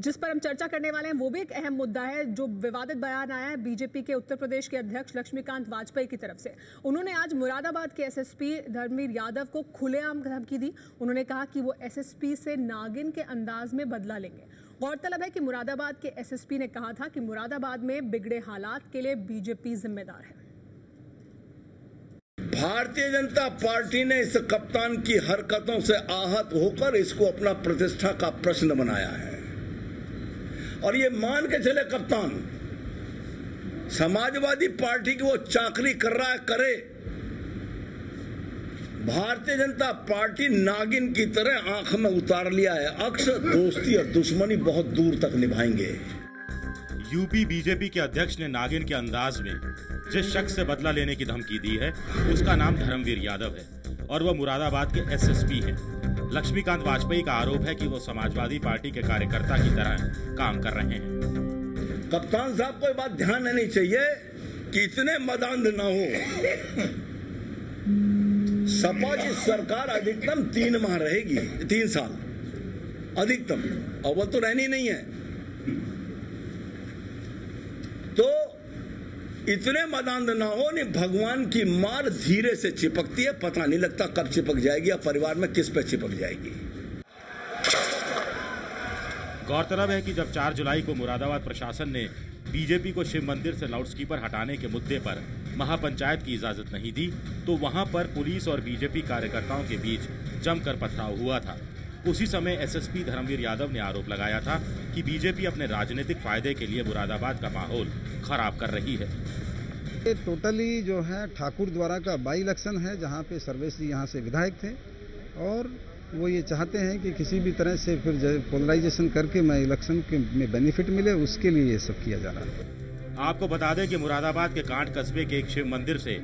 जिस पर हम चर्चा करने वाले हैं वो भी एक अहम मुद्दा है। जो विवादित बयान आया है बीजेपी के उत्तर प्रदेश के अध्यक्ष लक्ष्मीकांत वाजपेयी की तरफ से। उन्होंने आज मुरादाबाद के एसएसपी धर्मवीर यादव को खुलेआम धमकी दी। उन्होंने कहा कि वो एसएसपी से नागिन के अंदाज में बदला लेंगे। गौरतलब है कि मुरादाबाद के एसएसपी ने कहा था कि मुरादाबाद में बिगड़े हालात के लिए बीजेपी जिम्मेदार है। भारतीय जनता पार्टी ने इस कप्तान की हरकतों से आहत होकर इसको अपना प्रतिष्ठा का प्रश्न बनाया है और ये मान के चले कप्तान समाजवादी पार्टी की वो चाकरी कर रहा है करे। भारतीय जनता पार्टी नागिन की तरह आंख में उतार लिया है। अक्सर दोस्ती और दुश्मनी बहुत दूर तक निभाएंगे। यूपी बीजेपी के अध्यक्ष ने नागिन के अंदाज में जिस शख्स से बदला लेने की धमकी दी है उसका नाम धर्मवीर यादव है और वह मुरादाबाद के एसएसपी हैं। लक्ष्मीकांत वाजपेयी का आरोप है कि वो समाजवादी पार्टी के कार्यकर्ता की तरह काम कर रहे हैं। कप्तान साहब को बात ध्यान देनी चाहिए कि इतने मदांध ना हो। सपा की सरकार अधिकतम 3 माह रहेगी, 3 साल अधिकतम, अव्वल तो रहनी नहीं है। तो इतने मदांध ना हो, नहीं भगवान की मार धीरे से चिपकती है, पता नहीं लगता कब चिपक जाएगी या परिवार में किस पे चिपक जाएगी। गौरतलब है कि जब 4 जुलाई को मुरादाबाद प्रशासन ने बीजेपी को शिव मंदिर से लाउडस्पीकर हटाने के मुद्दे पर महापंचायत की इजाजत नहीं दी तो वहां पर पुलिस और बीजेपी कार्यकर्ताओं के बीच जमकर पथराव हुआ था। उसी समय एसएसपी धर्मवीर यादव ने आरोप लगाया था कि बीजेपी अपने राजनीतिक फायदे के लिए मुरादाबाद का माहौल खराब कर रही है। ये टोटली जो है ठाकुर द्वारा का बाई इलेक्शन है, जहां पे सर्वेश जी यहाँ से विधायक थे और वो ये चाहते हैं कि किसी भी तरह से फिर पोलराइजेशन करके मैं इलेक्शन में बेनिफिट मिले, उसके लिए ये सब किया जा रहा है। आपको बता दें कि मुरादाबाद के कांट कस्बे के एक शिव मंदिर से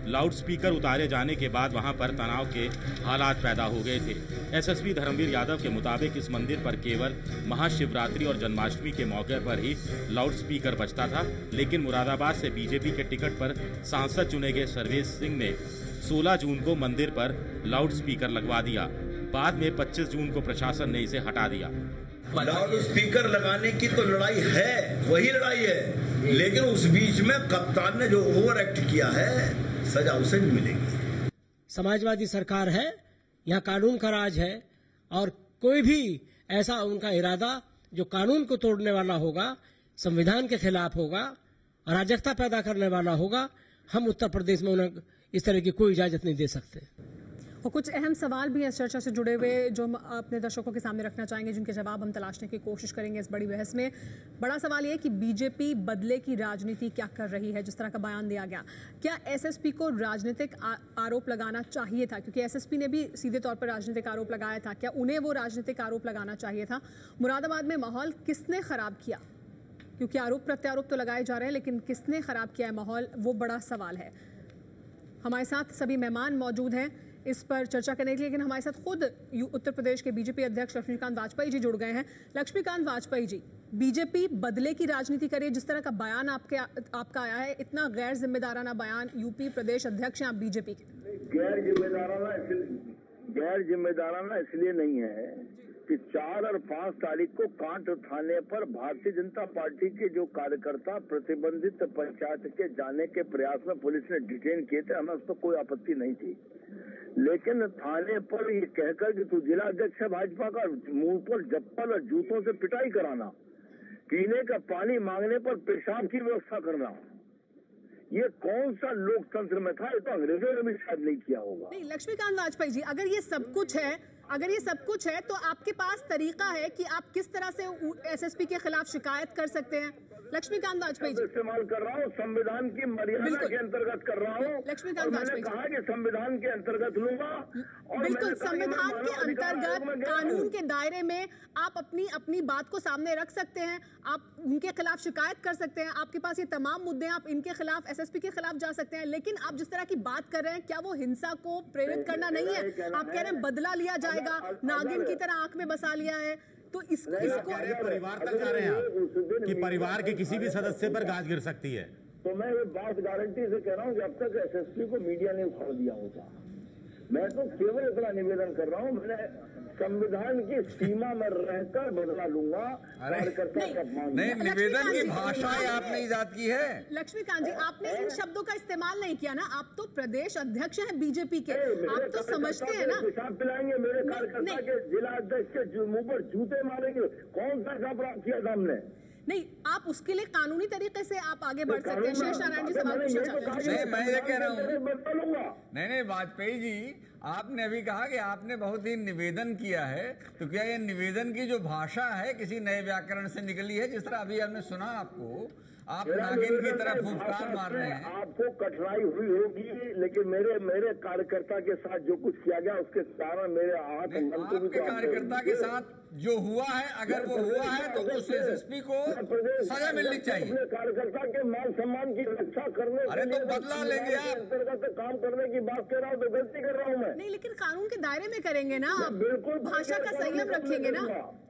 लाउडस्पीकर उतारे जाने के बाद वहां पर तनाव के हालात पैदा हो गए थे। एसएसपी धर्मवीर यादव के मुताबिक इस मंदिर पर केवल महाशिवरात्रि और जन्माष्टमी के मौके पर ही लाउडस्पीकर बजता था, लेकिन मुरादाबाद से बीजेपी के टिकट पर सांसद चुने गए सर्वेश सिंह ने 16 जून को मंदिर पर लाउडस्पीकर लगवा दिया। बाद में 25 जून को प्रशासन ने इसे हटा दिया। लाउड स्पीकर लगाने की तो लड़ाई है, वही लड़ाई है, लेकिन उस बीच में कप्तान ने जो ओवर एक्ट किया है सजा उसे भी मिलेगी। समाजवादी सरकार है, यहाँ कानून का राज है और कोई भी ऐसा उनका इरादा जो कानून को तोड़ने वाला होगा, संविधान के खिलाफ होगा, अराजकता पैदा करने वाला होगा, हम उत्तर प्रदेश में उन्हें इस तरह की कोई इजाजत नहीं दे सकते। और कुछ अहम सवाल भी इस चर्चा से जुड़े हुए जो हम अपने दर्शकों के सामने रखना चाहेंगे, जिनके जवाब हम तलाशने की कोशिश करेंगे इस बड़ी बहस में। बड़ा सवाल ये है कि बीजेपी बदले की राजनीति क्या कर रही है। जिस तरह का बयान दिया गया, क्या एसएसपी को राजनीतिक आरोप लगाना चाहिए था? क्योंकि एसएसपी ने भी सीधे तौर पर राजनीतिक आरोप लगाया था, क्या उन्हें वो राजनीतिक आरोप लगाना चाहिए था? मुरादाबाद में माहौल किसने खराब किया? क्योंकि आरोप प्रत्यारोप तो लगाए जा रहे हैं, लेकिन किसने खराब किया है माहौल, वो बड़ा सवाल है। हमारे साथ सभी मेहमान मौजूद हैं इस पर चर्चा करने के लिए, लेकिन हमारे साथ खुद उत्तर प्रदेश के बीजेपी अध्यक्ष लक्ष्मीकांत वाजपेयी जी जुड़ गए हैं। लक्ष्मीकांत वाजपेयी जी, बीजेपी बदले की राजनीति करे, जिस तरह का बयान आपका आया है, इतना गैर जिम्मेदाराना बयान, यूपी प्रदेश अध्यक्ष हैं आप बीजेपी के। गैर जिम्मेदाराना इसलिए नहीं है कि 4 और 5 तारीख को कांट थाने पर भारतीय जनता पार्टी के जो कार्यकर्ता प्रतिबंधित पंचायत के जाने के प्रयास में पुलिस ने डिटेन किए थे, हमें उस पर कोई आपत्ति नहीं थी। लेकिन थाने पर ये कहकर कि तू जिला अध्यक्ष है भाजपा का, मुंह पर चप्पल और जूतों से पिटाई कराना, पीने का पानी मांगने पर पेशाब की व्यवस्था करना, ये कौन सा लोकतंत्र में था? ये तो अंग्रेजों ने भी शायद नहीं किया होगा। नहीं लक्ष्मीकांत वाजपेयी जी, अगर ये सब कुछ है, तो आपके पास तरीका है कि आप किस तरह से एसएसपी के खिलाफ शिकायत कर सकते हैं। लक्ष्मीकांत वाजपेयी जी, इस्तेमाल कर रहा हूँ, संविधान की मर्यादा के अंतर्गत कर रहा हूँ। लक्ष्मीकांत वाजपेयी जी, कहा कि संविधान के अंतर्गत लूंगा। बिल्कुल, संविधान के अंतर्गत कानून के दायरे में आप अपनी बात को सामने रख सकते हैं, आप उनके खिलाफ शिकायत कर सकते हैं, आपके पास ये तमाम मुद्दे हैं, आप इनके खिलाफ एसएसपी के खिलाफ जा सकते हैं। लेकिन आप जिस तरह की बात कर रहे हैं, क्या वो हिंसा को प्रेरित करना नहीं है? आप कह रहे हैं बदला लिया जाएगा, नागिन की तरह आंख में बसा लिया है, तो इसको परिवार तक जा रहे हैं आप कि परिवार के किसी भी सदस्य पर गाज गिर सकती है। तो मैं ये बात गारंटी से कह रहा हूँ, जब तक एसएसपी को मीडिया ने उखाड़ दिया होगा, मैं तो केवल इतना निवेदन कर रहा हूँ, मैंने संविधान की सीमा में रहकर बदला लूंगा कार्यकर्ता का अपमान। नहीं, निवेदन की भाषा आपने इजाद की है। लक्ष्मीकांत जी, आपने इन शब्दों का इस्तेमाल नहीं किया ना, आप तो प्रदेश अध्यक्ष हैं बीजेपी के, आप तो समझते हैं ना। हिसाब पिलाएंगे मेरे कार्यकर्ता के, जिला अध्यक्ष के मुंह पर जूते मारेंगे, कौन सा अपराध किया था हमने? नहीं, आप उसके लिए कानूनी तरीके से आप आगे बढ़ सकते हैं। शेष नारायण जी सवाल पूछना चाहते हैं। मैं ये कह रहा हूँ, नहीं वाजपेयी जी, आपने अभी कहा कि आपने बहुत ही निवेदन किया है, तो क्या ये निवेदन की जो भाषा है किसी नए व्याकरण से निकली है? जिस तरह अभी हमने सुना आपको, आप नागिन की तरह फुफकार मार रहे हैं। आपको कठिनाई हुई होगी, लेकिन मेरे कार्यकर्ता के साथ जो कुछ किया गया उसके कारण मेरे हाथ आपके कार्यकर्ता के साथ जो हुआ है, अगर वो हुआ है तो उस एसएसपी को सजा मिलनी चाहिए। अपने कार्यकर्ता के मान सम्मान की रक्षा करने अरे तो बदला लेंगे आप। अंतर्गत काम करने की बात कर रहा हूँ तो गलती कर रहा हूँ मैं। नहीं, लेकिन कानून के दायरे में करेंगे ना आप, बिल्कुल भाषा का संयम रखेंगे ना।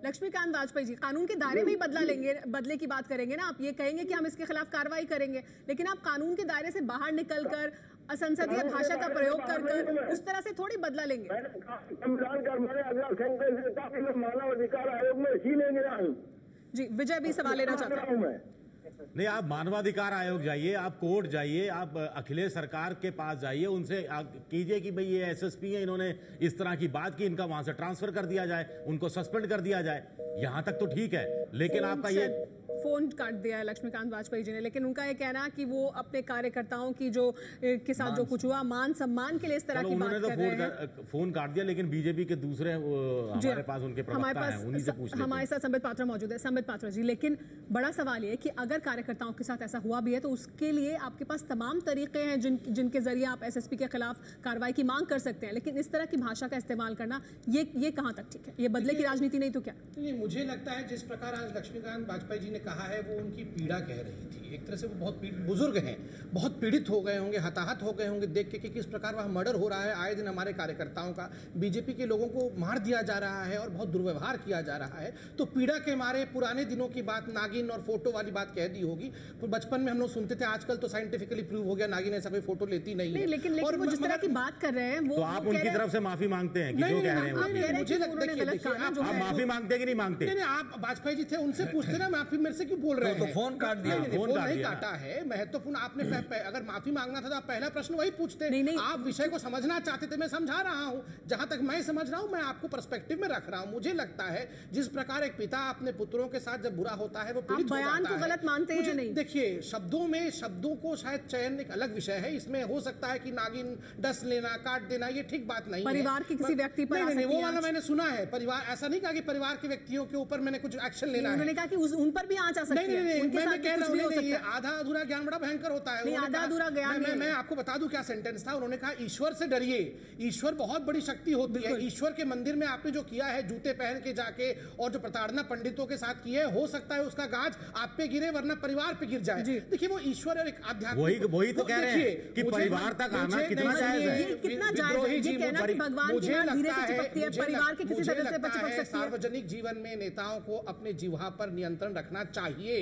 लक्ष्मीकांत वाजपेयी जी, कानून के दायरे में ही बदला लेंगे, बदले की बात करेंगे ना आप। ये कहेंगे कि हम इसके खिलाफ कार्रवाई करेंगे, लेकिन आप कानून के दायरे से बाहर निकलकर असंसदीय भाषा का प्रयोग कर उस तरह से थोड़ी बदला लेंगे। संविधान का मैंने अगला संकल्प देता कि मैं मानव अधिकार आयोग में इसीलिए गया हूँ। जी, विजय भी सवाल लेना चाहता हूँ। नहीं, आप मानवाधिकार आयोग जाइए, आप कोर्ट जाइए, आप अखिलेश सरकार के पास जाइए, उनसे कीजिए कि भाई ये एसएसपी है, इन्होंने इस तरह की बात की, इनका वहां से ट्रांसफर कर दिया जाए, उनको सस्पेंड कर दिया जाए। यहां तक तो ठीक है, लेकिन आपका ये फोन काट दिया है लक्ष्मीकांत वाजपेयी जी ने, लेकिन उनका ये कहना कि वो अपने कार्यकर्ताओं की जो के साथ जो कुछ हुआ मान सम्मान के लिए इस तरह की बात कर रहे हैं। फोन काट दिया, लेकिन बीजेपी के दूसरे हमारे पास उनके प्रवक्ता हैं, उन्हीं से पूछ लेते हैं। हमारे साथ संबित पात्रा मौजूद है। संबित पात्रा जी, लेकिन बड़ा सवाल ये है कि अगर कार्यकर्ताओं के साथ ऐसा हुआ भी है तो उसके लिए आपके पास तमाम तरीके हैं जिनके जरिए आप एसएसपी के खिलाफ कार्रवाई की मांग कर सकते हैं, लेकिन इस तरह की भाषा का इस्तेमाल करना ये कहां तक ठीक है? ये बदले की राजनीति नहीं तो क्या? मुझे लगता है जिस प्रकार आज लक्ष्मीकांत वाजपेयी जी ने कहा है वो उनकी पीड़ा कह रही थी। एक तरह से वो बहुत बुजुर्ग हैं, बहुत पीड़ित हो गए होंगे, हताहत हो गए होंगे देख के कि किस प्रकार वह मर्डर हो रहा है। आए दिन हमारे कार्यकर्ताओं का, बीजेपी के लोगों को मार दिया जा रहा है और बहुत दुर्व्यवहार किया जा रहा है। तो पीड़ा के मारे पुराने दिनों की बात, नागिन और फोटो वाली बात कह दी होगी। तो बचपन में हम लोग सुनते थे, आजकल तो साइंटिफिकली प्रूव हो गया नागिन ऐसा कोई फोटो लेती नहीं है। लेकिन वो जिस तरह की बात कर रहे हैं वो, तो आप उनकी तरफ से माफी मांगते हैं कि जो कह रहे हैं? मुझे लगता है आप माफी मांगते हैं कि नहीं मांगते? आप वाजपेयी जी थे, उनसे पूछते ना माफी मेरे से क्यों बोल रहे हैं? तो फोन काट दिया। फोन नहीं काटा है। महत्वपूर्ण आपने अगर माफी मांगना था तो आप पहला प्रश्न वही पूछते। नहीं। आप विषय को समझना चाहते थे, मैं समझा रहा हूं। जहां तक मैं समझ रहा हूं, मैं आपको पर्सपेक्टिव में रख रहा हूं। मुझे लगता है जिस प्रकार एक पिता अपने पुत्रों के साथ जब बुरा होता है वो पीड़ित हो जाता है। बयान को गलत मानते हैं नहीं? देखिए, शब्दों को शायद चयन एक अलग विषय है। इसमें हो सकता है कि नागिन डस लेना, काट देना, ये ठीक बात नहीं है। परिवार के किसी व्यक्ति पर वो वाला मैंने सुना है। परिवार ऐसा नहीं कहा कि परिवार के व्यक्तियों के ऊपर मैंने कुछ एक्शन लेना है। उन्होंने कहा कि उन पर भी आंच आ सकती है। मैं कह रहा हूं ये आधा अधूरा ज्ञान बड़ा भयंकर होता है। आधा अधूरा ज्ञान मैं आपको बता दूं क्या सेंटेंस था। उन्होंने कहा ईश्वर से डरिए, ईश्वर बहुत बड़ी शक्ति होती है। ईश्वर के मंदिर में आपने जो किया है, जूते पहन के जाके और जो प्रताड़ना पंडितों के साथ की है, हो सकता है उसका गाज आप पे गिरे वरना परिवार पे गिर जाए। देखिए, वो ईश्वर और एक आध्यात्मिक, वही तो कह रहे हैं कि परिवार तक आना कितना जायज है। कितना जायज है ये कहना कि भगवान की बात धीरे से चिपकती है, परिवार के किसी तरह से चिपक सकती है। सार्वजनिक जीवन में नेताओं को अपने जिह्वा पर नियंत्रण रखना चाहिए,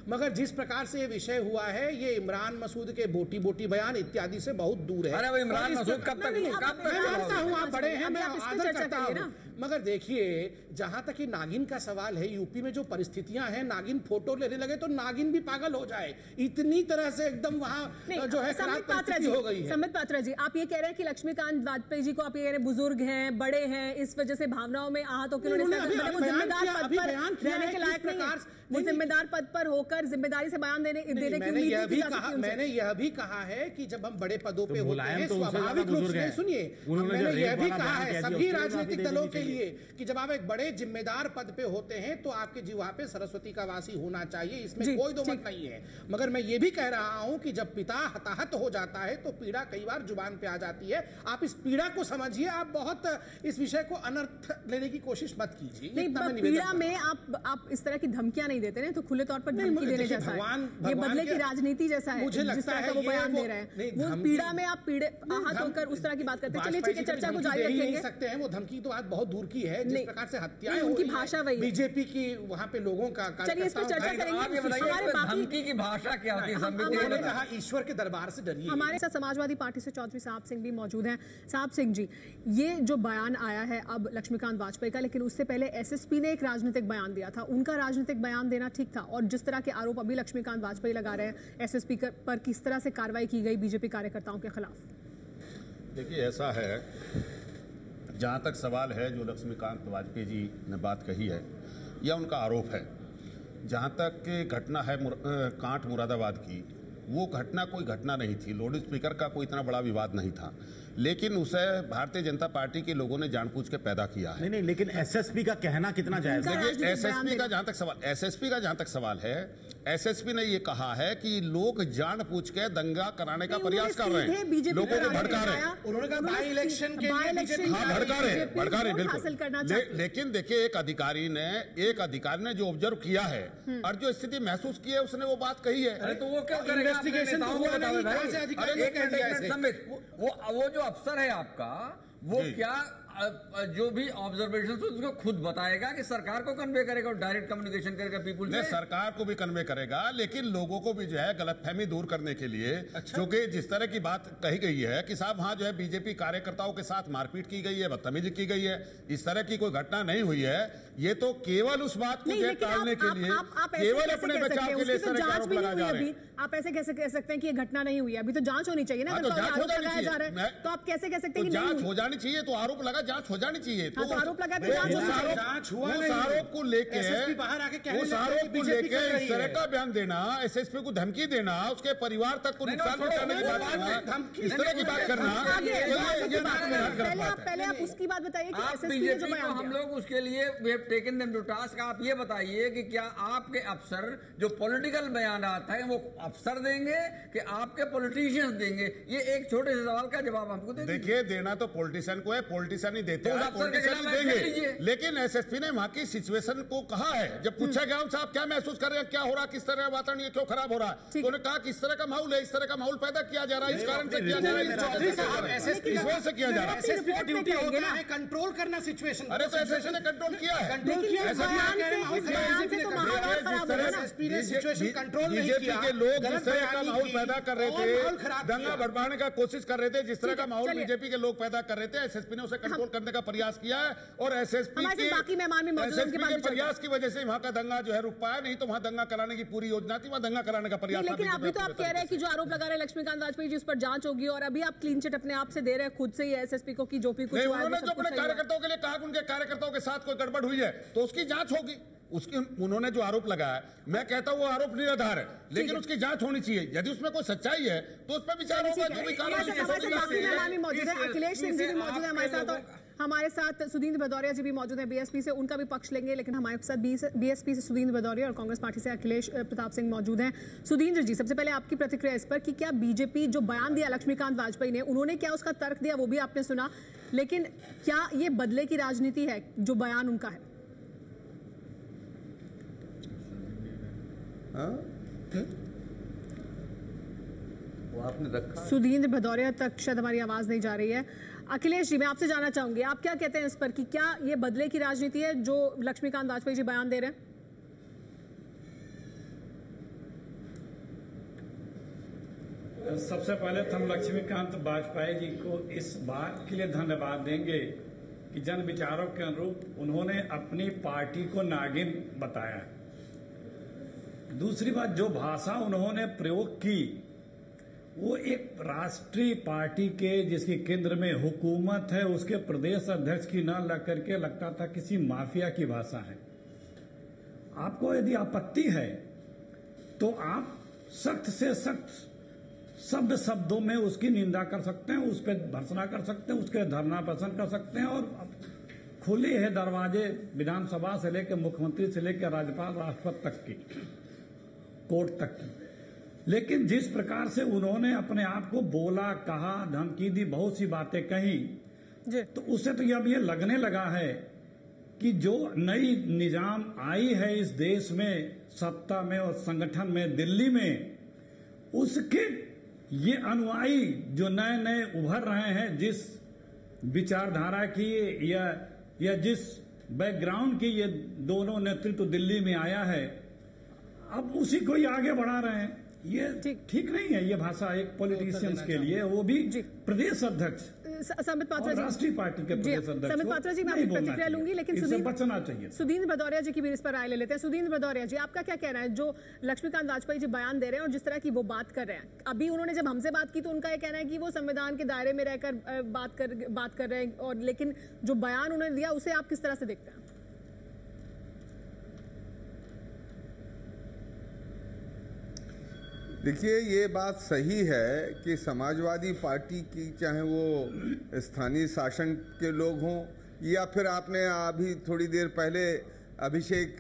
मगर जिस प्रकार से ये विषय हुआ है, ये इमरान मसूद के बोटी बोटी बयान इत्यादि से बहुत दूर है। अरे वो इमरान मसूद कब तक मानता हूं आप बड़े हैं, मैं आदर करता हूं, मगर देखिए जहां तक ये नागिन का सवाल है, यूपी में जो परिस्थितियां हैं, नागिन फोटो लेने लगे तो नागिन भी पागल हो जाए, इतनी तरह से एकदम वहां जो है खराब परिस्थिति हो गई है। संबित पात्रा जी, आप ये कह रहे हैं कि लक्ष्मीकांत वाजपेयी जी को आप ये कह रहे हैं बुजुर्ग हैं, बड़े हैं, इस वजह से भावनाओं में आहत होकर जिम्मेदार पद पर रहने के लायक नहीं है। वो जिम्मेदार पद पर होकर जिम्मेदारी से बयान देने की उम्मीद की जा सकती है। मैंने यह भी कहा है कि जब हम बड़े पदों पे होते हैं, स्वाभाविक रूप से सुनिए, मैंने यह भी कहा है सभी राजनीतिक दलों के लिए कि जब आप एक बड़े जिम्मेदार पद पे होते हैं तो आपके जिह्वा पे सरस्वती का वासी होना चाहिए, इसमें कोई दो मत नहीं है। मगर मैं ये भी कह रहा हूं कि जब पिता हताहत हो जाता है तो पीड़ा कई बार जुबान पे आ जाती है। आप इस पीड़ा को समझिए, आप बहुत इस विषय को अनर्थ लेने की कोशिश मत कीजिए। पीड़ा में आप इस तरह की धमकियां नहीं देते ना तो खुले तौर पर धमकी देने जैसा है, ये बदले की राजनीति जैसा है जिस तरह का वो बयान दे रहे हैं। वो पीड़ा में आप आहत होकर उस तरह की बात करते हैं। चलिए ठीक है, चर्चा को जारी रखेंगे। सकते हैं वो धमकी तो आज बहुत दूर की है, जिस प्रकार से हत्याएं उनकी भाषा वही बीजेपी की वहाँ पे लोगों का। चलिए इस पर चर्चा करेंगे। धमकी की भाषा क्या होती है? उन्होंने कहा ईश्वर के दरबार से डरिए। हमारे साथ समाजवादी पार्टी से चौधरी साहब सिंह भी मौजूद हैं। साहब सिंह जी, ये जो बयान आया है अब लक्ष्मीकांत वाजपेयी का, लेकिन उससे पहले एसएसपी ने एक राजनीतिक बयान दिया था, उनका राजनीतिक बयान देना ठीक था? और जिस तरह के आरोप अभी लक्ष्मीकांत वाजपेयी लगा रहे हैं एसएसपी पर, किस तरह से कार्रवाई की गई बीजेपी कार्यकर्ताओं के खिलाफ? देखिए, ऐसा है, जहाँ तक सवाल है जो लक्ष्मीकांत वाजपेयी जी ने बात कही है या उनका आरोप है, जहाँ तक घटना है कांट मुरादाबाद की, वो घटना कोई घटना नहीं थी। लाउड स्पीकर का कोई इतना बड़ा विवाद नहीं था, लेकिन उसे भारतीय जनता पार्टी के लोगों ने जानबूझ के पैदा किया है। नहीं, लेकिन एसएसपी का कहना कितना जायज है? देखिए, एसएसपी का जहां तक सवाल है, एसएसपी ने ये कहा है कि लोग जानबूझ के दंगा कराने का प्रयास कर रहे हैं, लोगों को भड़का रहे हैं। उन्होंने कहा बाई इलेक्शन के लिए भड़का रहे बिल्कुल। लेकिन देखिए, एक अधिकारी ने जो ऑब्जर्व किया है और जो स्थिति महसूस की है, उसने वो बात कही है। अरे तो वो क्या करेगा? इन्वेस्टिगेशन वो जो अफसर है आपका, वो क्या जो भी ऑब्जर्वेशन उसको खुद बताएगा कि सरकार को कन्वे करेगा और डायरेक्ट कम्युनिकेशन करेगा पीपुल से? सरकार को भी कन्वे करेगा, लेकिन लोगों को भी जो है गलतफहमी दूर करने के लिए, क्योंकि जिस तरह की बात कही गई है कि साहब वहां जो है बीजेपी कार्यकर्ताओं के साथ मारपीट की गई है, बदतमीजी की गई है, इस तरह की कोई घटना नहीं हुई है। ये तो केवल उस बात को टालने के लिए, केवल अपने बचाव के लिए इस तरह के आरोप लगाए जा रहे हैं। आप ऐसे कैसे कह सकते हैं कि ये घटना नहीं हुई है? अभी तो जांच होनी चाहिए ना। तो जांच हो जानी चाहिए, तो आप कैसे कह सकते हैं कि जांच हो जानी चाहिए? तो आरोप लगा, जांच हो जानी चाहिए। तो आरोप लगा तो जांच हुआ नहीं। उस आरोप को लेके इस तरह का बयान देना, एसएसपी को धमकी देना, उसके परिवार तक को नुकसान पहुंचाने की बात करना, इस तरह की बात करना, पहले आप उसकी बात बताइए कि बीजेपी को हम लोग उसके लिए we have taken them to task. आप ये बताइए कि क्या आपके अफसर जो पॉलिटिकल बयान आता है वो अफसर देंगे कि आपके पॉलिटिशियंस देंगे? ये एक छोटे से सवाल का जवाब हमको दे दीजिए। देखिए, देना तो पॉलिटिशियन को है, पॉलिटिशियन ही देते हैं, पॉलिटिशियन देंगे। लेकिन एसएसपी ने वहां की सिचुएशन को कहा है, जब पूछा गया साहब क्या महसूस कर रहे हैं, क्या हो रहा, किस तरह वातावरण ये क्यों खराब हो रहा है, तो उन्होंने कहा कि इस तरह का माहौल है, इस तरह का माहौल पैदा किया जा रहा है, इस कारण से किया जा रहा है, इस वजह से किया जा रहा है। एसएसपी की ड्यूटी होता है कंट्रोल करना सिचुएशन। अरे तो एसएसपी ने कंट्रोल किया है। बीजेपी के लोग जिस तरह का माहौल पैदा कर रहे थे, दंगा भड़काने का कोशिश कर रहे थे, जिस तरह का माहौल बीजेपी के लोग पैदा कर रहे थे, एसएसपी ने उसे कंट्रोल करने का प्रयास किया है। और एसएसपी के प्रयास की वजह से वहां का दंगा जो है रुक पाया, नहीं तो वहां दंगा कराने की पूरी योजना थी, वहां दंगा कराने का प्रयास। लेकिन अभी तो आप कह रहे हैं कि जो आरोप लगा रहे हैं लक्ष्मीकांत वाजपेयी जी, उस पर जांच होगी, और अभी आप क्लीन चिट अपने आप से दे रहे हैं खुद से ही एसएसपी को कि जो भी कुछ हुआ है, उन्होंने जो अपने कार्यकर्ताओं के लिए कहा कि उनके कार्यकर्ताओं के साथ कोई गड़बड़ हुई है तो उसकी जांच होगी। उसकी उन्होंने जो आरोप लगाया, मैं कहता हूं वो आरोप निराधार है, लेकिन उसकी जांच होनी चाहिए। यदि उसमें कोई सच्चाई है तो उस पर विचार होगा। जो भी अखिलेश सिंह जी भी मौजूद है हमारे साथ, और हमारे साथ सुधींद्र भदौरिया जी भी मौजूद हैं बीएसपी से, उनका भी पक्ष लेंगे। लेकिन हमारे साथ बीएसपी से सुधींद्र भदौरिया और कांग्रेस पार्टी से अखिलेश प्रताप सिंह मौजूद हैं। सुधींद्र जी, सबसे पहले आपकी प्रतिक्रिया इस पर कि क्या बीजेपी जो बयान दिया लक्ष्मीकांत वाजपेयी ने, उन्होंने क्या उसका तर्क दिया वो भी आपने सुना, लेकिन क्या ये बदले की राजनीति है जो बयान उनका है? वो आपने रखा। सुधींद्र भदौरिया तक शायद हमारी आवाज नहीं जा रही है। अखिलेश जी, मैं आपसे जानना चाहूंगी, आप क्या कहते हैं इस पर कि क्या ये बदले की राजनीति है जो लक्ष्मीकांत वाजपेयी जी बयान दे रहे हैं? सबसे पहले तो हम लक्ष्मीकांत वाजपेयी जी को इस बात के लिए धन्यवाद देंगे कि जन विचारों के अनुरूप उन्होंने अपनी पार्टी को नागिन बताया। दूसरी बात, जो भाषा उन्होंने प्रयोग की वो एक राष्ट्रीय पार्टी के जिसकी केंद्र में हुकूमत है उसके प्रदेश अध्यक्ष की न लग करके लगता था किसी माफिया की भाषा है। आपको यदि आपत्ति है तो आप सख्त से सख्त शब्दों में उसकी निंदा कर सकते हैं, उस पर भर्त्सना कर सकते हैं, उसके धरना प्रदर्शन कर सकते हैं, और खुले हैं दरवाजे विधानसभा से लेकर मुख्यमंत्री से लेकर राज्यपाल राष्ट्रपति तक की, कोर्ट तक की। लेकिन जिस प्रकार से उन्होंने अपने आप को बोला, कहा, धमकी दी, बहुत सी बातें कही, तो उससे तो अब ये लगने लगा है कि जो नई निजाम आई है इस देश में, सत्ता में और संगठन में, दिल्ली में, उसके ये अनुयायी जो नए नए उभर रहे हैं, जिस विचारधारा की या जिस बैकग्राउंड की ये दोनों नेतृत्व दिल्ली में आया है, अब उसी को ही आगे बढ़ा रहे हैं। ये ठीक नहीं है ये भाषा एक पॉलिटिशियंस के लिए, वो भी प्रदेश अध्यक्ष संबित पात्रा जी, राष्ट्रीय पार्टी के प्रदेश अध्यक्ष। संबित पात्रा जी, मैं आपकी प्रतिक्रिया लूंगी, लेकिन इससे बचना चाहिए। सुधींद्र भदौरिया जी की भी इस पर राय ले लेते हैं। सुधींद्र भदौरिया जी, आपका क्या कहना है? जो लक्ष्मीकांत वाजपेयी जी बयान दे रहे हैं और जिस तरह की वो बात कर रहे हैं, अभी उन्होंने जब हमसे बात की तो उनका ये कहना है कि वो संविधान के दायरे में रहकर बात कर रहे हैं, और लेकिन जो बयान उन्होंने दिया उसे आप किस तरह से देखते हैं? देखिए, ये बात सही है कि समाजवादी पार्टी की, चाहे वो स्थानीय शासन के लोग हों या फिर आपने अभी थोड़ी देर पहले अभिषेक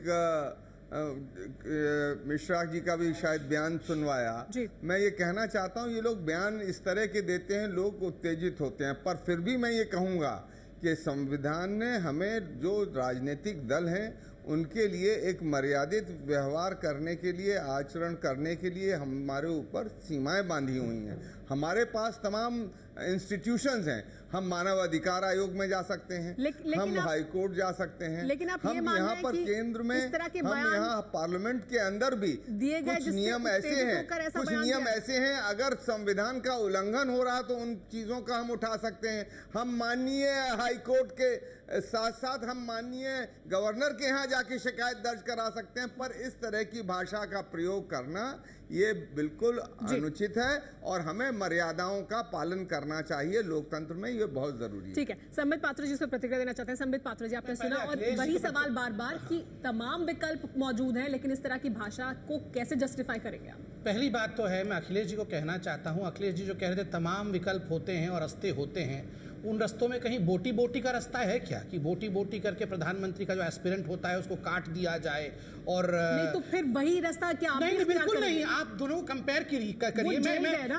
मिश्रा जी का भी शायद बयान सुनवाया, मैं ये कहना चाहता हूँ, ये लोग बयान इस तरह के देते हैं, लोग उत्तेजित होते हैं, पर फिर भी मैं ये कहूँगा कि संविधान ने हमें, जो राजनीतिक दल हैं उनके लिए एक मर्यादित व्यवहार करने के लिए, आचरण करने के लिए हमारे ऊपर सीमाएं बांधी हुई हैं। हमारे पास तमाम इंस्टीट्यूशंस हैं, हम मानव अधिकार आयोग में जा सकते हैं, हम हाई कोर्ट जा सकते हैं, लेकिन आप हम यहाँ पर केंद्र में, हम यहाँ पार्लियामेंट के अंदर भी कुछ नियम ऐसे हैं, कुछ नियम ऐसे हैं, अगर संविधान का उल्लंघन हो रहा तो उन चीजों का हम उठा सकते हैं। हम माननीय हाई कोर्ट के साथ साथ हम माननीय गवर्नर के यहाँ जाके शिकायत दर्ज करा सकते हैं, पर इस तरह की भाषा का प्रयोग करना ये बिल्कुल अनुचित है और हमें मर्यादाओं का पालन करना चाहिए। लोकतंत्र में ये बहुत जरूरी है। ठीक है, संबित पात्रा जी से प्रतिक्रिया देना चाहते हैं। संबित पात्रा जी, आपने सुना और वही सवाल बार बार कि तमाम विकल्प मौजूद हैं, लेकिन इस तरह की भाषा को कैसे जस्टिफाई करेंगे आप? पहली बात तो है, मैं अखिलेश जी को कहना चाहता हूं, अखिलेश जी जो कह रहे थे तमाम विकल्प होते हैं और रास्ते होते हैं, उन रस्तों में कहीं बोटी बोटी का रास्ता है क्या कि बोटी बोटी करके प्रधानमंत्री का जो एस्पिरेंट होता है उसको काट दिया जाए? और नहीं तो फिर वही रास्ता क्या? नहीं, बिल्कुल नहीं। आप दोनों कंपेयर करिए।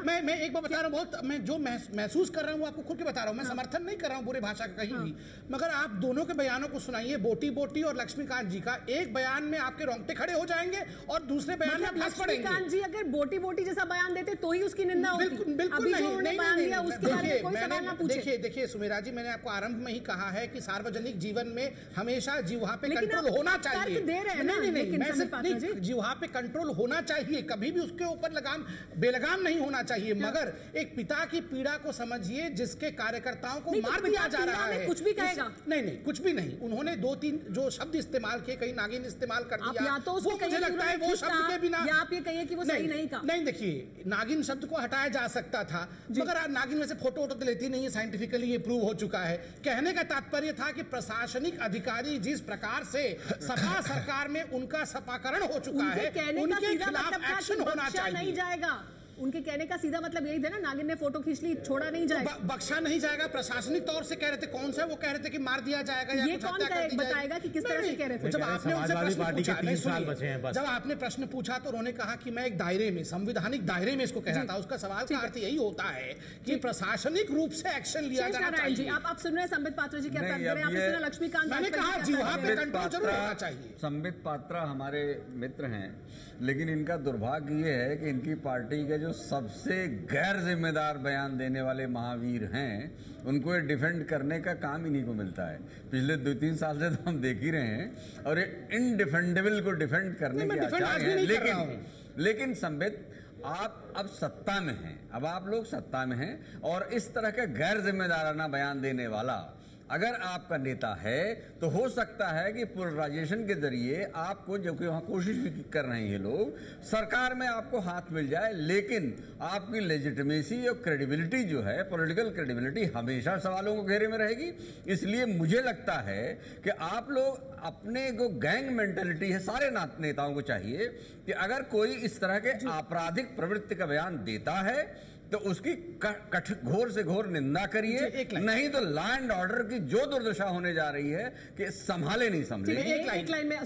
मैं एक बार बता रहा हूँ, बहुत मैं जो महसूस कर रहा हूँ वो आपको खुद के बता रहा हूँ। मैं समर्थन नहीं कर रहा हूँ बुरे भाषा का कहीं भी, मगर आप दोनों के बयानों को सुनाइए, बोटी बोटी और लक्ष्मीकांत जी का। एक बयान में आपके रोंगटे खड़े हो जाएंगे और दूसरे बयान में फंस पड़ेंगे। लक्ष्मीकांत जी अगर बोटी बोटी जैसा बयान देते तो ही उसकी निंदा होती। बिल्कुल नहीं। देखिए सुमेरा जी, मैंने आपको आरंभ में ही कहा है कि सार्वजनिक जीवन में हमेशा जिह्वा पे कंट्रोल होना चाहिए। जिह्वा पे कंट्रोल होना चाहिए, कभी भी उसके ऊपर बेलगाम नहीं होना चाहिए। मगर एक पिता की पीड़ा को समझिए जिसके कार्यकर्ताओं को मार दिया जा रहा है। कुछ भी कहेगा? नहीं, कुछ भी नहीं। उन्होंने 2-3 जो शब्द इस्तेमाल किए, कहीं नागिन इस्तेमाल कर दिया, या तो वो मुझे लगता है वो शब्द के बिना, या आप ये कहिए कि वो सही नहीं कहा। नहीं, देखिए, नागिन शब्द को हटाया जा सकता था, मगर नागिन में से फोटो वोटो तो लेती नहीं है, साइंटिफिकली ये प्रूव हो चुका है। कहने का तात्पर्य था कि प्रशासनिक अधिकारी जिस प्रकार से सपा सरकार में उनका सपाकरण हो चुका है, उनके खिलाफ एक्शन होना चाहिए। नहीं जाएगा, उनके कहने का सीधा मतलब यही था ना, नागिन ने फोटो खींच ली, छोड़ा नहीं जाएगा, बख्शा नहीं जाएगा। प्रशासनिक तौर से कह रहे थे, कौन सा वो कह रहे थे कि मार दिया जाएगा, या ये कौन बताएगा कि किस तरह से कह रहे थे? जब आपने उनसे प्रश्न पूछा तो उन्होंने कहा कि मैं एक दायरे में, संवैधानिक दायरे में इसको कह रहा था। उसका सवाल का अर्थ यही होता है कि प्रशासनिक रूप से एक्शन लिया जाना चाहिए। आप सुन रहे हैं संबित पात्रा जी क्या कह रहे हैं? आपने सुना लक्ष्मीकांत? मैंने कहा जिह्वा पे कंट्रोल जरूर होना चाहिए। संबित पात्रा हमारे मित्र हैं, लेकिन इनका दुर्भाग्य ये है कि इनकी पार्टी के जो सबसे गैर जिम्मेदार बयान देने वाले महावीर हैं, उनको ये डिफेंड करने का काम इन्हीं को मिलता है। पिछले 2-3 साल से तो हम देख ही रहे हैं, और ये इनडिफेंडेबल को डिफेंड करने के आचार हैं। लेकिन संबित, आप अब सत्ता में हैं, अब आप लोग सत्ता में हैं, और इस तरह का गैर जिम्मेदाराना बयान देने वाला अगर आपका नेता है तो हो सकता है कि पोलराइजेशन के जरिए आपको, जो कि वहां कोशिश भी कर रहे हैं ये लोग, सरकार में आपको हाथ मिल जाए, लेकिन आपकी लेजिटिमेसी और क्रेडिबिलिटी जो है, पॉलिटिकल क्रेडिबिलिटी, हमेशा सवालों के घेरे में रहेगी। इसलिए मुझे लगता है कि आप लोग अपने जो गैंग मेंटेलिटी है, सारे नेताओं को चाहिए कि अगर कोई इस तरह के आपराधिक प्रवृत्ति का बयान देता है तो उसकी घोर से घोर निंदा करिए, नहीं तो लॉ एंड ऑर्डर की जो दुर्दशा होने जा रही है कि संभाले नहीं समझे। एक लाइन में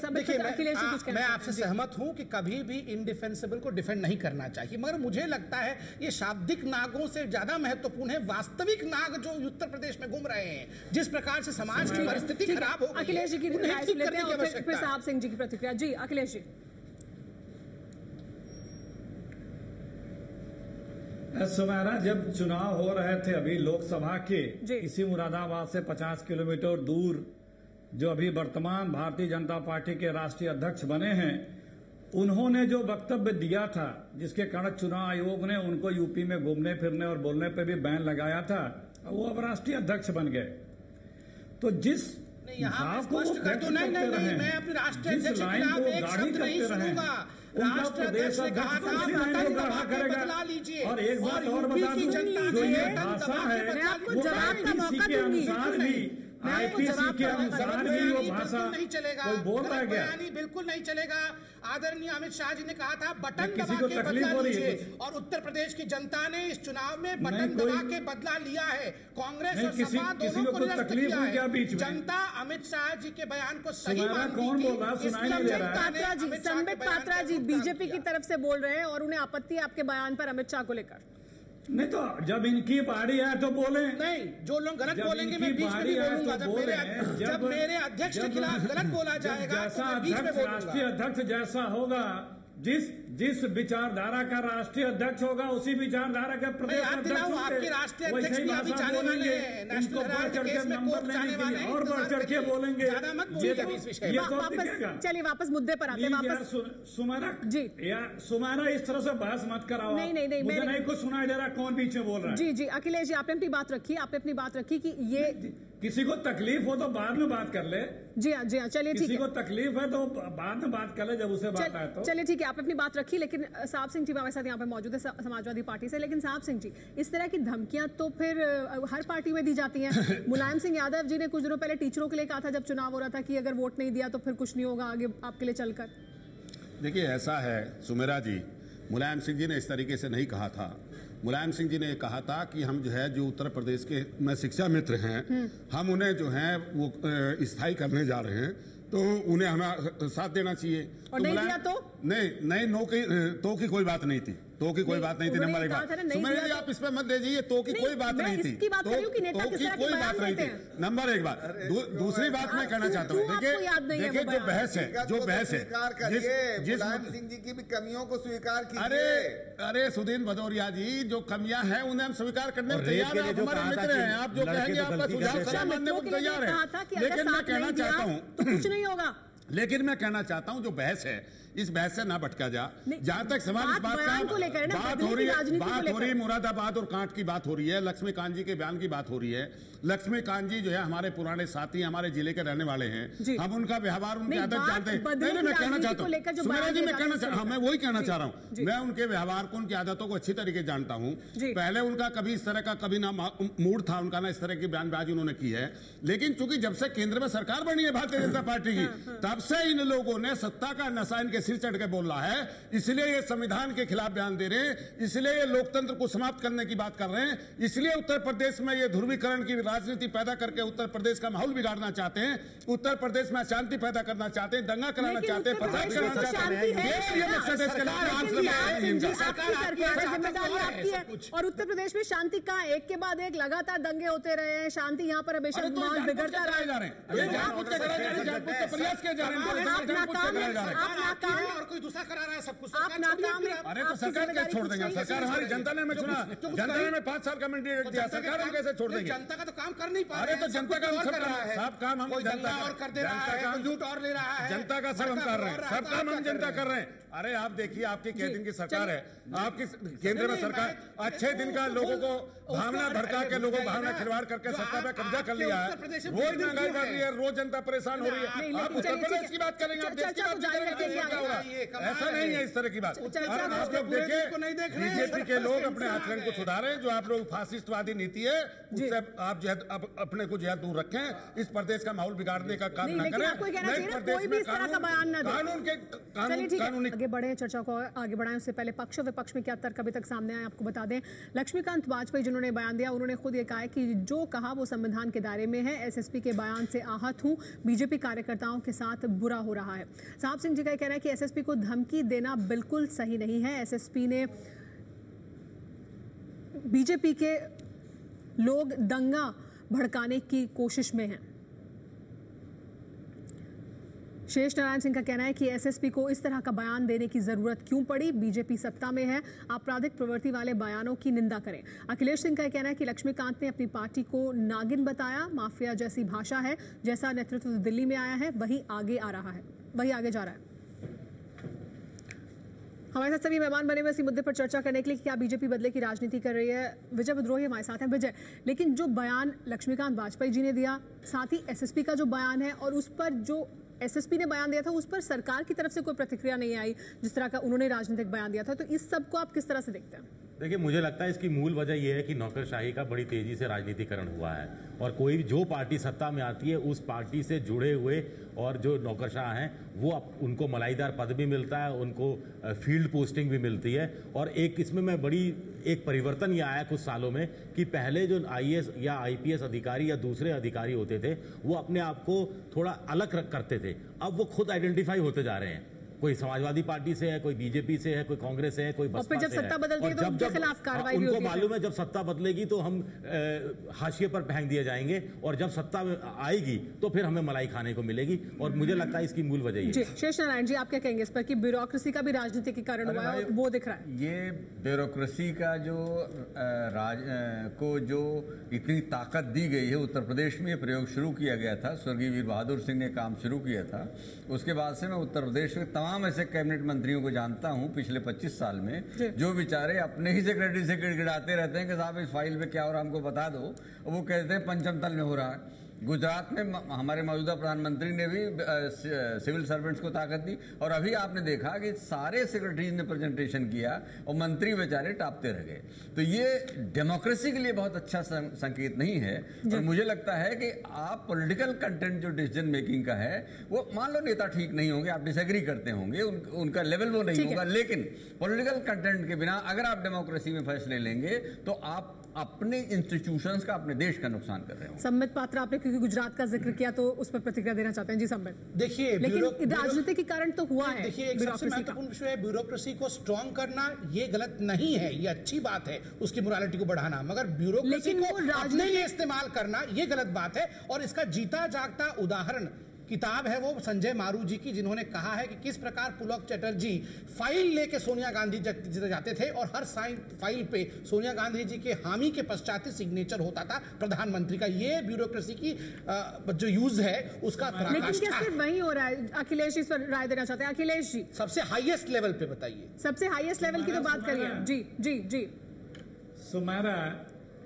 मैं आपसे सहमत हूं कि कभी भी इनडिफेंसिबल को डिफेंड नहीं करना चाहिए, मगर मुझे लगता है ये शाब्दिक नागों से ज्यादा महत्वपूर्ण है वास्तविक नाग जो उत्तर प्रदेश में घूम रहे हैं, जिस प्रकार से समाज की परिस्थिति खराब हो गई। अखिलेश जी की फिर साहब सिंह जी की प्रतिक्रिया। जी अखिलेश जी। सुमेरा, जब चुनाव हो रहे थे अभी लोकसभा के, इसी मुरादाबाद से 50 किलोमीटर दूर जो अभी वर्तमान भारतीय जनता पार्टी के राष्ट्रीय अध्यक्ष बने हैं, उन्होंने जो वक्तव्य दिया था जिसके कारण चुनाव आयोग ने उनको यूपी में घूमने फिरने और बोलने पे भी बैन लगाया था, वो अब राष्ट्रीय अध्यक्ष बन गए। तो जिस भाव को वो व्यक्त करते रहे, मैं अपने राष्ट्रीय जिस अध्यक्ष लाइन को गाड़ी करते रहे, उनका प्रदेश अध्यक्ष उसी लाइन को गढ़ा करेगा। और एक बात और बता दूं, जो ये भाषा है वो आईपीसी के अनुसार भी, आईपीसी के अनुसार भी वो भाषा नहीं चलेगा, कोई बोल रहा है क्या? बिल्कुल नहीं चलेगा। आदरणीय अमित शाह जी ने कहा था बटन किसी दबा को के तकलीफ बदला हो रही है, लीजिए, और उत्तर प्रदेश की जनता ने इस चुनाव में बटन दबा के बदला लिया है। कांग्रेस और सपा दोनों को निरस्त किया है। जनता अमित शाह जी के बयान को सही मानती कौन बोल रहा है? सुनाई नहीं दे रहा है। संबित पात्रा जी बीजेपी की तरफ से बोल रहे हैं और उन्हें आपत्ति है आपके बयान पर अमित शाह को लेकर। नहीं तो जब इनकी पार्टी है तो बोले, नहीं जो लोग गलत बोलेंगे मैं बीच में भी बोलूंगा। जब मेरे अध्यक्ष के खिलाफ गलत बोला जाएगा जैसा अध्यक्ष राष्ट्रीय अध्यक्ष जैसा होगा, जिस विचारधारा का राष्ट्रीय अध्यक्ष होगा उसी विचारधारा के प्रदेश अध्यक्ष आपके राष्ट्रीय अध्यक्ष भी अभी जाने वाले हैं, इनको बढ़ चढ़ के नंबर लेने के लिए और बढ़ चढ़ के बोलेंगे। चलिए वापस मुद्दे पर आते हैं। सुमेरा जी, यार सुमेरा इस तरह से बहस मत कराओ। नहीं मुझे नहीं कुछ सुनाई दे रहा कौन बीच में बोल रहा है। जी अखिलेश जी, आपने अपनी बात रखी, आपने अपनी बात रखी कि ये किसी को तकलीफ हो तो बाद में बात कर ले। जी हाँ चलिए ठीक है। किसी को तकलीफ है तो बाद में बात कर ले जब उसे बात आए तो। चलिए ठीक है, आपने अपनी बात रखी। लेकिन साहब सिंह जी हमारे साथ यहाँ पे मौजूद है समाजवादी पार्टी से। लेकिन साहब सिंह जी, इस तरह की धमकियां तो फिर हर पार्टी में दी जाती हैं। मुलायम सिंह यादव जी ने कुछ दिनों पहले टीचरों के लिए कहा था जब चुनाव हो रहा था कि अगर वोट नहीं दिया तो फिर कुछ नहीं होगा आगे आपके लिए चलकर। देखिए ऐसा है सुमेरा जी, मुलायम सिंह जी ने इस तरीके से नहीं कहा था। मुलायम सिंह जी ने कहा था कि हम जो है जो उत्तर प्रदेश के में शिक्षा मित्र हैं, हम उन्हें जो है वो स्थायी करने जा रहे हैं, तो उन्हें हमें साथ देना चाहिए। और नहीं दिया तो? नहीं नो की तो की कोई बात नहीं थी, तो की कोई बात नहीं थी। नंबर एक बात, सुमेरा आप इस पे मत दीजिए, तो की कोई बात नहीं थी, तो की कोई बात नहीं थी। नंबर एक बात। दूसरी बात मैं कहना चाहता हूँ, देखिए जो बहस है, जिस सिंह जी की भी कमियों को स्वीकार कीजिए। अरे सुदीन भदौरिया जी, जो कमियां हैं उन्हें हम स्वीकार करने को तैयार हैं, हमारे मित्र हैं। आप जो कहेंगे आपका सुझाव सारा मानने को तैयार है। लेकिन मैं कहना चाहता हूँ कुछ नहीं होगा। लेकिन मैं कहना चाहता हूं जो बहस है इस बहस से ना भटका जा। जहां तक सवाल इस बात का बात हो रही है मुरादाबाद और कांट की बात हो रही है, लक्ष्मीकांत जी के बयान की बात हो रही है। लक्ष्मीकांत जी जो है हमारे पुराने साथी, हमारे जिले के रहने वाले हैं, हम उनका व्यवहार उनकी आदत जानते हैं। नहीं मैं कहना चाहता हूँ सुमेरा जी, मैं वही कहना चाह रहा हूँ। मैं उनके व्यवहार को, उनकी आदतों को अच्छी तरीके जानता हूँ। पहले उनका कभी इस तरह का कभी ना मूड था उनका, ना इस तरह की बयानबाजी उन्होंने की है। लेकिन चूंकि जब से केंद्र में सरकार बनी है भारतीय जनता पार्टी की, तब से इन लोगों ने सत्ता का नशा इनके सिर चढ़ के बोल रहा है। इसलिए ये संविधान के खिलाफ बयान दे रहे हैं, इसलिए ये लोकतंत्र को समाप्त करने की बात कर रहे हैं, इसलिए उत्तर प्रदेश में ये ध्रुवीकरण की राजनीति पैदा करके उत्तर प्रदेश का माहौल बिगाड़ना चाहते हैं, उत्तर प्रदेश में अशांति पैदा करना चाहते हैं, दंगा कराना चाहते हैं, फसाद कराना चाहते हैं। ये मकसद है इसका और उत्तर प्रदेश में शांति कहाँ? एक के बाद एक लगातार दंगे होते रहे हैं, शांति यहाँ पर हमेशा बिगड़ता रहा है। प्रयास किया जा रहे हैं, और कोई दूसरा करा रहा है सब कुछ। आप नाकाम है। अरे तो सरकार कैसे छोड़ देंगे? सरकार हमारी जनता ने, मैं चुना, जनता ने हमें 5 साल का मैंडेट दिया, सरकार हम कैसे छोड़ देंगे? जनता का तो काम कर नहीं पा रहे। अरे तो जनता का सब काम हम जनता और कर दे रहा है, झूठ और ले रहा है। जनता का सब हम कर रहे हैं, सब काम हम जनता कर रहे हैं। अरे आप देखिए, आपकी कितने दिन की सरकार है, आपकी केंद्र में सरकार अच्छे दिन का लोगों को भावना भड़का के, लोगों भावना खिलवाड़ करके सत्ता पे कब्जा कर लिया है। रोज महंगाई बढ़ रही है, रोज जनता परेशान हो रही है। आप उत्तर प्रदेश प्रदेश की बात करेंगे, आप देश की बात करेंगे, ऐसा नहीं है इस तरह की बात। आप लोग देखिए, बीजेपी के लोग अपने आचरण को सुधारें, जो आप लोग फासिस्टवादी नीति है उससे आप जो है अपने को जो है दूर रखें, इस प्रदेश का माहौल बिगाड़ने का काम न करें। कोई भी इस तरह का बयान न दे। कानून आगे बढ़े, चर्चा को आगे बढ़ाएं उससे पहले पक्ष विपक्ष में क्या तर्क अभी तक सामने आए आपको बता दें। लक्ष्मीकांत वाजपेयी जिन्होंने बयान दिया, उन्होंने खुद ये कहा है कि जो कहा वो संविधान के दायरे में है। एसएसपी के बयान से आहत हूं, बीजेपी कार्यकर्ताओं के साथ बुरा हो रहा है। साहब सिंह जी का कहना है कि एसएसपी को धमकी देना बिल्कुल सही नहीं है। एसएसपी ने बीजेपी के लोग दंगा भड़काने की कोशिश में हैं। शेष नारायण सिंह का कहना है कि एसएसपी को इस तरह का बयान देने की जरूरत क्यों पड़ी, बीजेपी सत्ता में है, आपराधिक प्रवृत्ति वाले बयानों की निंदा करें। अखिलेश सिंह का कहना है कि लक्ष्मीकांत ने अपनी पार्टी को नागिन बताया, माफिया जैसी भाषा है, जैसा नेतृत्व दिल्ली में आया है वही आगे आ रहा है, वही आगे जा रहा है। हमारे साथ सभी मेहमान बने हुए इसी मुद्दे पर चर्चा करने के लिए कि क्या बीजेपी बदले की राजनीति कर रही है। विजय विद्रोही हमारे साथ हैं। विजय, लेकिन जो बयान लक्ष्मीकांत वाजपेयी जी ने दिया, साथ ही एसएसपी का जो बयान है और उस पर जो एसएसपी ने बयान दिया था उस पर सरकार की तरफ से कोई प्रतिक्रिया नहीं आई, जिस तरह का उन्होंने राजनीतिक बयान दिया था, तो इस सब को आप किस तरह से देखते हैं? देखिए, मुझे लगता है इसकी मूल वजह यह है कि नौकरशाही का बड़ी तेजी से राजनीतिकरण हुआ है और कोई भी जो पार्टी सत्ता में आती है उस पार्टी से जुड़े हुए और जो नौकरशाह हैं वो उनको मलाईदार पद भी मिलता है, उनको फील्ड पोस्टिंग भी मिलती है। और एक इसमें मैं बड़ी एक परिवर्तन ये आया कुछ सालों में कि पहले जो आईएएस या आईपीएस अधिकारी या दूसरे अधिकारी होते थे वो अपने आप को थोड़ा अलग करते थे, अब वो खुद आइडेंटिफाई होते जा रहे हैं। कोई समाजवादी पार्टी से है, कोई बीजेपी से है, कोई कांग्रेस से है, कोई बसपा से है। जब सत्ता बदलती है तो उनके खिलाफ कार्रवाई भी होती है। उनको मालूम है जब सत्ता बदलेगी तो हम हाशिए पर फेंक दिए जाएंगे और जब सत्ता आएगी तो फिर हमें मलाई खाने को मिलेगी। और मुझे लगता है इसकी मूल वजह ये है। शेष नारायण जी, आप क्या कहेंगे इस पर कि ब्यूरोक्रेसी का भी राजनीति के कारण हुआ है, वो दिख रहा है? ये ब्यूरोक्रेसी का जो को जो इतनी ताकत दी गई है, उत्तर प्रदेश में प्रयोग शुरू किया गया था, स्वर्गीय वीर बहादुर सिंह ने काम शुरू किया था। उसके बाद से मैं उत्तर प्रदेश में तमाम ऐसे कैबिनेट मंत्रियों को जानता हूं पिछले 25 साल में, जो बेचारे अपने ही सेक्रेटरी से गिड़गिड़ाते रहते हैं कि साहब इस फाइल में क्या हो रहा है हमको बता दो, और वो कहते हैं पंचम तल में हो रहा है। गुजरात में हमारे मौजूदा प्रधानमंत्री ने भी सिविल सर्वेंट्स को ताकत दी और अभी आपने देखा कि सारे सेक्रेटरीज ने प्रेजेंटेशन किया और मंत्री बेचारे टापते रह गए। तो ये डेमोक्रेसी के लिए बहुत अच्छा संकेत नहीं है। और मुझे लगता है कि आप पॉलिटिकल कंटेंट जो डिसीजन मेकिंग का है वो मान लो नेता ठीक नहीं होंगे, आप डिसएग्री करते होंगे, उनका लेवल वो नहीं होगा, लेकिन पॉलिटिकल कंटेंट के बिना अगर आप डेमोक्रेसी में फैसले लेंगे तो आप अपने इंस्टीट्यूशंस का, अपने देश का नुकसान कर रहे हो। सम्मित पात्र, आपने क्योंकि गुजरात का जिक्र किया तो उस पर प्रतिक्रिया देना चाहते हैं। जी सम्मित, देखिए, लेकिन राजनीति के कारण तो हुआ है। देखिए, एक सबसे महत्वपूर्ण विषय है ब्यूरोक्रेसी को स्ट्रॉन्ग करना, ये गलत नहीं है, ये अच्छी बात है उसकी मोरालिटी को बढ़ाना, मगर ब्यूरोक्रेसी को अपने लिए इस्तेमाल करना ये गलत बात है। और इसका जीता जागता उदाहरण किताब है वो संजय मारू जी की, जिन्होंने कहा है कि किस प्रकार पुलक चटर्जी फाइल लेके सोनिया गांधी जाते थे और हर फाइल पे सोनिया गांधी जी के हामी के पश्चात ही सिग्नेचर होता था प्रधानमंत्री का। ये ब्यूरोक्रेसी की जो यूज है उसका लेकिन क्या सिर्फ वही हो रहा है? अखिलेश इस पर राय देना चाहते हैं। अखिलेश जी, सबसे हाईएस्ट लेवल पे बताइए, सबसे हाईएस्ट लेवल की तो बात करिए। जी जी जी। सुमेरा,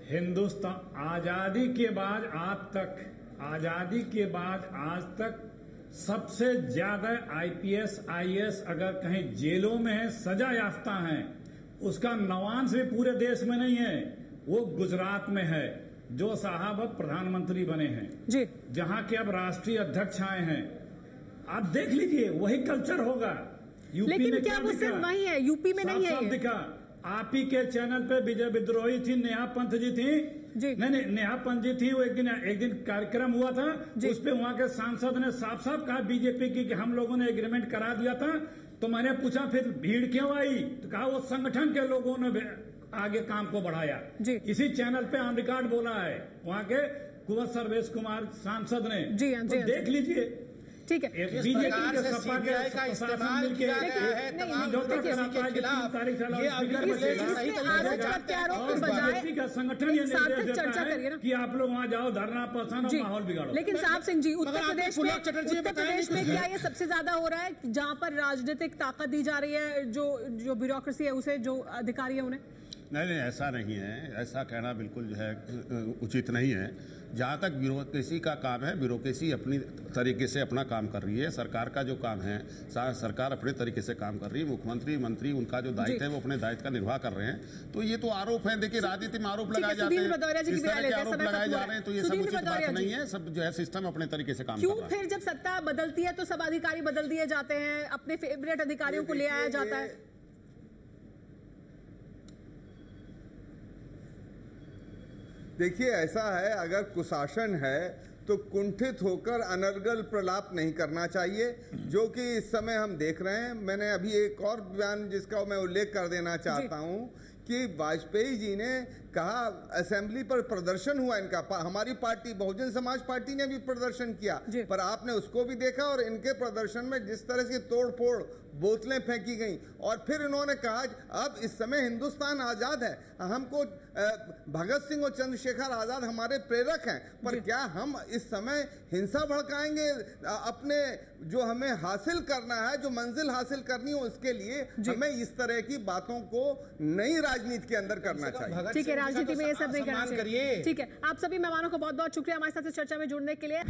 हिंदुस्तान आजादी के बाद आज तक सबसे ज्यादा आईपीएस आईएएस अगर कहीं जेलों में है, सजा याफ्ता हैं, उसका नवांश भी पूरे देश में नहीं है, वो गुजरात में है, जो साहब अब प्रधानमंत्री बने हैं जी, जहां के अब राष्ट्रीय अध्यक्ष आए हैं। आप देख लीजिए, वही कल्चर होगा। यूपी लेकिन में क्या वो सिर्फ वही है? यूपी में नहीं है। दिखा, आप ही के चैनल पे विजय विद्रोही थी, नेहा पंत जी थी, नहीं नेहा पंत जी थी, वो एक दिन कार्यक्रम हुआ था, उस पे वहां के सांसद ने साफ साफ कहा बीजेपी की कि हम लोगों ने एग्रीमेंट करा दिया था। तो मैंने पूछा फिर भीड़ क्यों आई, तो कहा वो संगठन के लोगों ने आगे काम को बढ़ाया। इसी चैनल पे ऑन रिकॉर्ड बोला है वहां के कुंवर सर्वेश कुमार सांसद ने। तो देख लीजिए, ठीक है, बीजेपी के सीबीआई का इस्तेमाल किया गया है तमाम ब्यूरोक्रेसी के खिलाफ। ये संगठन चर्चा करिए ना कि आप लोग वहाँ जाओ, धरना प्रदर्शन और माहौल बिगाड़ो। लेकिन साहब सिंह जी, उत्तर प्रदेश में क्या ये सबसे ज्यादा हो रहा है जहाँ पर राजनीतिक ताकत दी जा रही है, जो ब्यूरोक्रेसी है उसे, जो अधिकारी है उन्हें? नहीं, ऐसा नहीं है, ऐसा कहना बिल्कुल जो है उचित नहीं है। जहाँ तक ब्यूरोक्रेसी का काम है, ब्यूरोक्रेसी अपनी तरीके से अपना काम कर रही है। सरकार का जो काम है, सरकार अपने तरीके से काम कर रही है। मुख्यमंत्री, मंत्री, उनका जो दायित्व है वो अपने दायित्व का निर्वाह कर रहे हैं। तो ये तो आरोप है, देखिए राजनीति में आरोप लगाए जाते हैं, इस तरह के आरोप लगाए जा रहे हैं, तो ये सब उचित बात नहीं है। सब जो है सिस्टम अपने तरीके से काम कर रहा है। फिर जब सत्ता बदलती है तो सब अधिकारी बदल दिए जाते हैं, अपने फेवरेट अधिकारियों को ले आया जाता है। देखिए ऐसा है, अगर कुशासन है तो कुंठित होकर अनर्गल प्रलाप नहीं करना चाहिए, जो कि इस समय हम देख रहे हैं। मैंने अभी एक और बयान जिसका मैं उल्लेख कर देना चाहता हूं कि वाजपेयी जी ने कहा, असेंबली पर प्रदर्शन हुआ इनका, हमारी पार्टी बहुजन समाज पार्टी ने भी प्रदर्शन किया, पर आपने उसको भी देखा और इनके प्रदर्शन में जिस तरह से तोड़ फोड़ बोतलें फेंकी गई। और फिर इन्होंने कहा अब इस समय हिंदुस्तान आजाद है, हमको भगत सिंह और चंद्रशेखर आजाद हमारे प्रेरक हैं, पर क्या हम इस समय हिंसा भड़काएंगे? अपने जो हमें हासिल करना है, जो मंजिल हासिल करनी है, उसके लिए हमें इस तरह की बातों को नई राजनीति के अंदर करना चाहिए। ठीक है, राजनीति में ये सब नहीं करना चाहिए। ठीक है, आप सभी मेहमानों को बहुत बहुत शुक्रिया हमारे साथ इस चर्चा में जुड़ने के लिए।